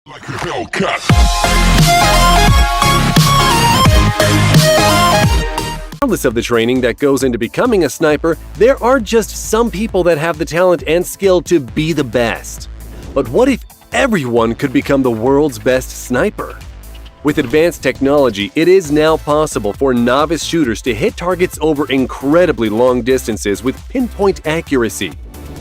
Like a Hellcat. Regardless of the training that goes into becoming a sniper, there are just some people that have the talent and skill to be the best. But what if everyone could become the world's best sniper? With advanced technology, it is now possible for novice shooters to hit targets over incredibly long distances with pinpoint accuracy.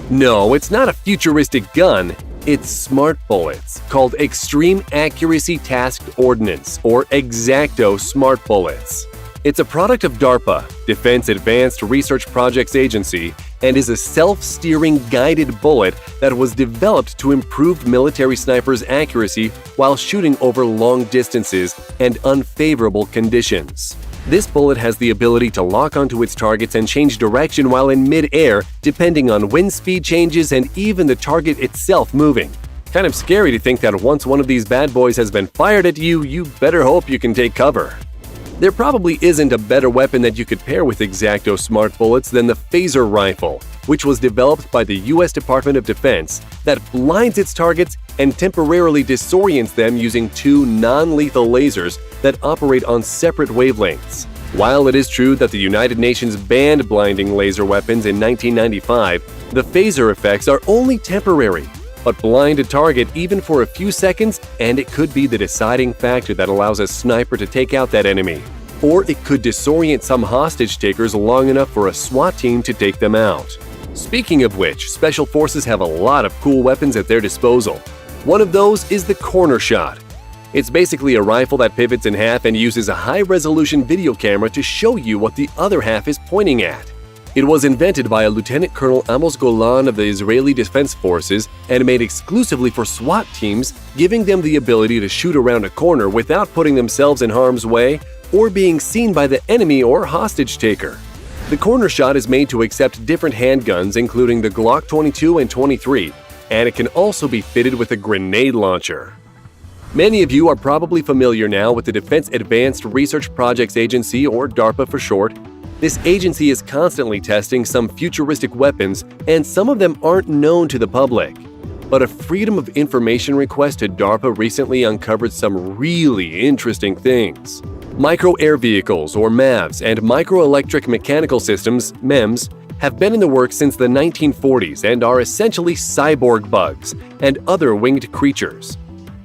No, it's not a futuristic gun. It's smart bullets, called Extreme Accuracy Tasked Ordnance, or Exacto Smart Bullets. It's a product of DARPA, Defense Advanced Research Projects Agency, and is a self-steering guided bullet that was developed to improve military snipers' accuracy while shooting over long distances and unfavorable conditions. This bullet has the ability to lock onto its targets and change direction while in mid-air, depending on wind speed changes and even the target itself moving. Kind of scary to think that once one of these bad boys has been fired at you, you better hope you can take cover. There probably isn't a better weapon that you could pair with Exacto Smart Bullets than the phaser rifle, which was developed by the U.S. Department of Defense that blinds its targets and temporarily disorients them using two non-lethal lasers that operate on separate wavelengths. While it is true that the United Nations banned blinding laser weapons in 1995, the phaser effects are only temporary, but blind a target even for a few seconds and it could be the deciding factor that allows a sniper to take out that enemy. Or it could disorient some hostage takers long enough for a SWAT team to take them out. Speaking of which, Special Forces have a lot of cool weapons at their disposal. One of those is the corner shot. It's basically a rifle that pivots in half and uses a high-resolution video camera to show you what the other half is pointing at. It was invented by a Lieutenant Colonel Amaze of the Israeli Defense Forces and made exclusively for SWAT teams, giving them the ability to shoot around a corner without putting themselves in harm's way or being seen by the enemy or hostage taker. The corner shot is made to accept different handguns, including the Glock 22 and 23, and it can also be fitted with a grenade launcher. Many of you are probably familiar now with the Defense Advanced Research Projects Agency, or DARPA for short. This agency is constantly testing some futuristic weapons, and some of them aren't known to the public. But a Freedom of Information request to DARPA recently uncovered some really interesting things. Micro-air vehicles, or MAVs, and microelectric mechanical systems, MEMS, have been in the works since the 1940s and are essentially cyborg bugs and other winged creatures.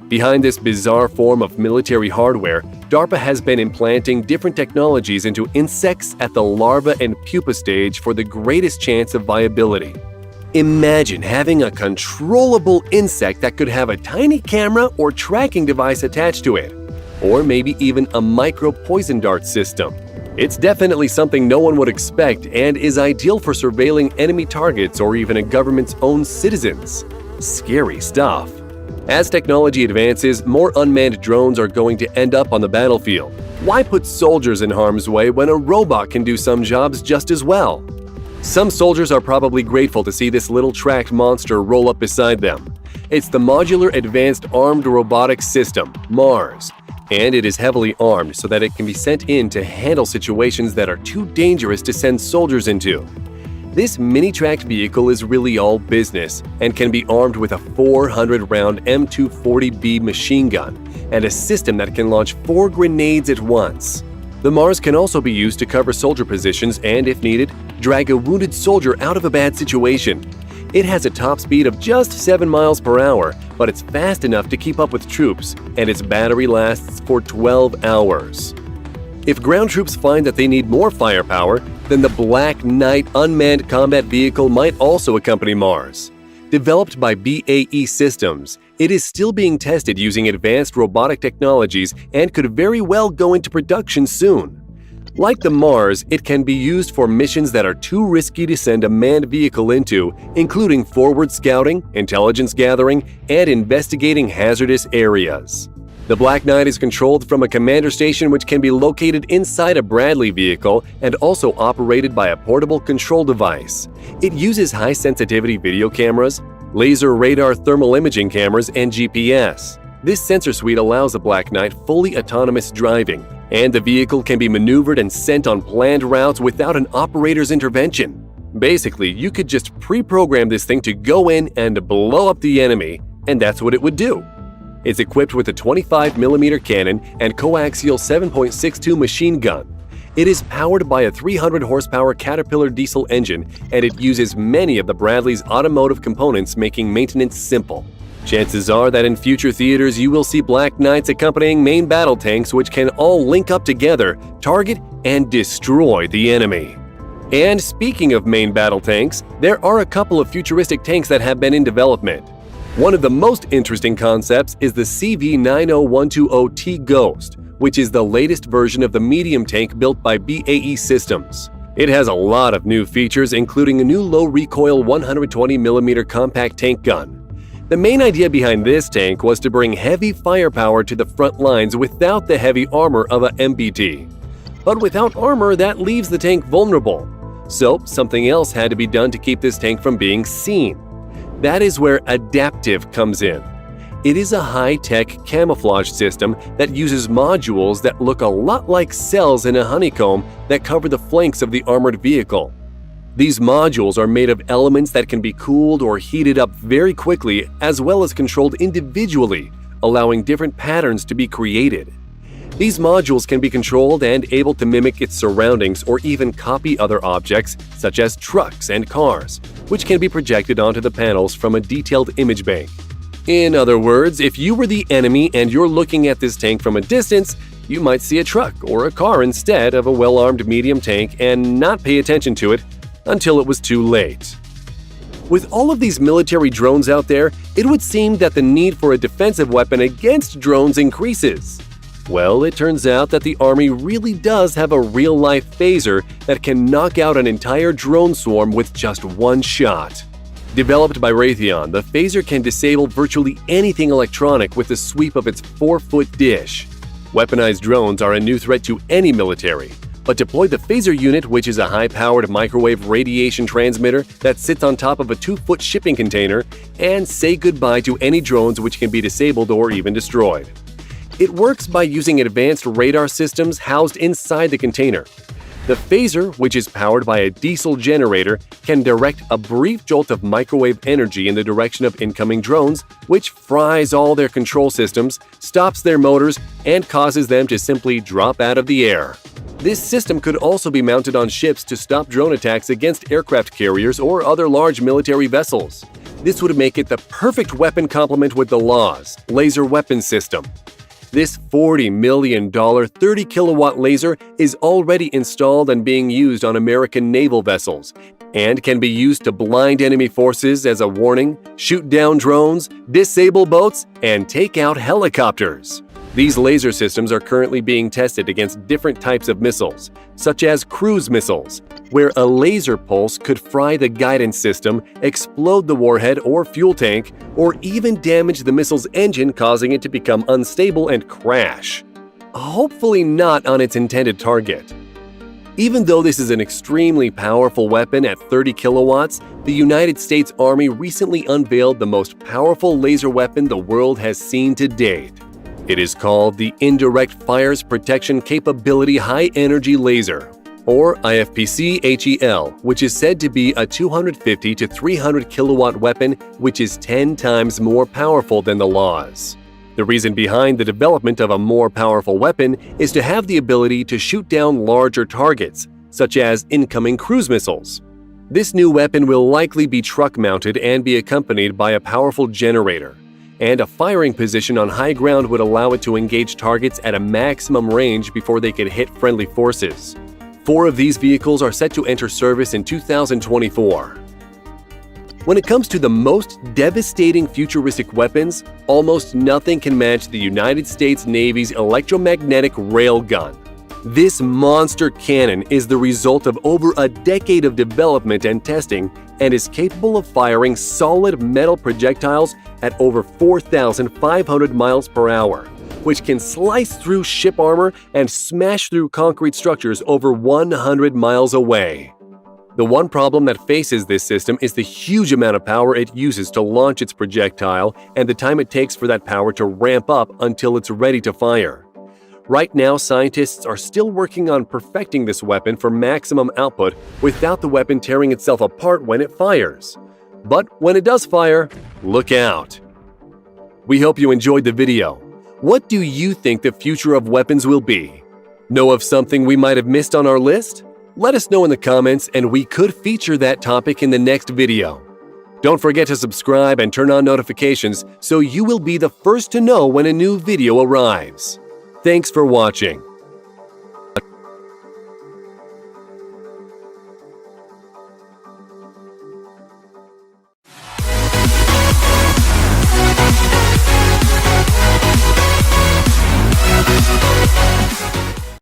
Behind this bizarre form of military hardware, DARPA has been implanting different technologies into insects at the larva and pupa stage for the greatest chance of viability. Imagine having a controllable insect that could have a tiny camera or tracking device attached to it, or maybe even a micro-poison dart system. It's definitely something no one would expect and is ideal for surveilling enemy targets or even a government's own citizens. Scary stuff. As technology advances, more unmanned drones are going to end up on the battlefield. Why put soldiers in harm's way when a robot can do some jobs just as well? Some soldiers are probably grateful to see this little tracked monster roll up beside them. It's the Modular Advanced Armed Robotics System, MARS, and it is heavily armed so that it can be sent in to handle situations that are too dangerous to send soldiers into. This mini-tracked vehicle is really all business and can be armed with a 400-round M240B machine gun and a system that can launch 4 grenades at once. The MARS can also be used to cover soldier positions and, if needed, drag a wounded soldier out of a bad situation. It has a top speed of just 7 miles per hour, but it's fast enough to keep up with troops, and its battery lasts for 12 hours. If ground troops find that they need more firepower, then the Black Knight unmanned combat vehicle might also accompany MARS. Developed by BAE Systems, it is still being tested using advanced robotic technologies and could very well go into production soon. Like the MARS, it can be used for missions that are too risky to send a manned vehicle into, including forward scouting, intelligence gathering, and investigating hazardous areas. The Black Knight is controlled from a commander station which can be located inside a Bradley vehicle and also operated by a portable control device. It uses high-sensitivity video cameras, laser radar thermal imaging cameras, and GPS. This sensor suite allows the Black Knight fully autonomous driving, and the vehicle can be maneuvered and sent on planned routes without an operator's intervention. Basically, you could just pre-program this thing to go in and blow up the enemy, and that's what it would do. It's equipped with a 25mm cannon and coaxial 7.62 machine gun. It is powered by a 300-horsepower Caterpillar diesel engine, and it uses many of the Bradley's automotive components, making maintenance simple. Chances are that in future theaters you will see Black Knights accompanying main battle tanks, which can all link up together, target, and destroy the enemy. And speaking of main battle tanks, there are a couple of futuristic tanks that have been in development. One of the most interesting concepts is the CV90120T Ghost, which is the latest version of the medium tank built by BAE Systems. It has a lot of new features, including a new low-recoil 120mm compact tank gun. The main idea behind this tank was to bring heavy firepower to the front lines without the heavy armor of a MBT. But without armor, that leaves the tank vulnerable. So something else had to be done to keep this tank from being seen. That is where Adaptive comes in. It is a high-tech camouflage system that uses modules that look a lot like cells in a honeycomb that cover the flanks of the armored vehicle. These modules are made of elements that can be cooled or heated up very quickly, as well as controlled individually, allowing different patterns to be created. These modules can be controlled and able to mimic its surroundings or even copy other objects, such as trucks and cars, which can be projected onto the panels from a detailed image bank. In other words, if you were the enemy and you're looking at this tank from a distance, you might see a truck or a car instead of a well-armed medium tank and not pay attention to it until it was too late. With all of these military drones out there, it would seem that the need for a defensive weapon against drones increases. Well, it turns out that the Army really does have a real-life phaser that can knock out an entire drone swarm with just one shot. Developed by Raytheon, the phaser can disable virtually anything electronic with the sweep of its 4-foot dish. Weaponized drones are a new threat to any military, but deploy the phaser unit, which is a high-powered microwave radiation transmitter that sits on top of a 2-foot shipping container, and say goodbye to any drones which can be disabled or even destroyed. It works by using advanced radar systems housed inside the container. The phaser, which is powered by a diesel generator, can direct a brief jolt of microwave energy in the direction of incoming drones, which fries all their control systems, stops their motors, and causes them to simply drop out of the air. This system could also be mounted on ships to stop drone attacks against aircraft carriers or other large military vessels. This would make it the perfect weapon complement with the LAWS laser weapon system. This $40 million 30-kilowatt laser is already installed and being used on American naval vessels and can be used to blind enemy forces as a warning, shoot down drones, disable boats, and take out helicopters. These laser systems are currently being tested against different types of missiles, such as cruise missiles, where a laser pulse could fry the guidance system, explode the warhead or fuel tank, or even damage the missile's engine, causing it to become unstable and crash. Hopefully not on its intended target. Even though this is an extremely powerful weapon at 30 kilowatts, the United States Army recently unveiled the most powerful laser weapon the world has seen to date. It is called the Indirect Fires Protection Capability High Energy Laser, or IFPC-HEL, which is said to be a 250 to 300 kilowatt weapon, which is 10 times more powerful than the LAWS. The reason behind the development of a more powerful weapon is to have the ability to shoot down larger targets, such as incoming cruise missiles. This new weapon will likely be truck-mounted and be accompanied by a powerful generator, and a firing position on high ground would allow it to engage targets at a maximum range before they could hit friendly forces. 4 of these vehicles are set to enter service in 2024. When it comes to the most devastating futuristic weapons, almost nothing can match the United States Navy's electromagnetic railgun. This monster cannon is the result of over a decade of development and testing and is capable of firing solid metal projectiles at over 4,500 miles per hour, which can slice through ship armor and smash through concrete structures over 100 miles away. The one problem that faces this system is the huge amount of power it uses to launch its projectile and the time it takes for that power to ramp up until it's ready to fire. Right now, scientists are still working on perfecting this weapon for maximum output without the weapon tearing itself apart when it fires. But when it does fire, look out! We hope you enjoyed the video. What do you think the future of weapons will be? Know of something we might have missed on our list? Let us know in the comments and we could feature that topic in the next video. Don't forget to subscribe and turn on notifications so you will be the first to know when a new video arrives. Thanks for watching.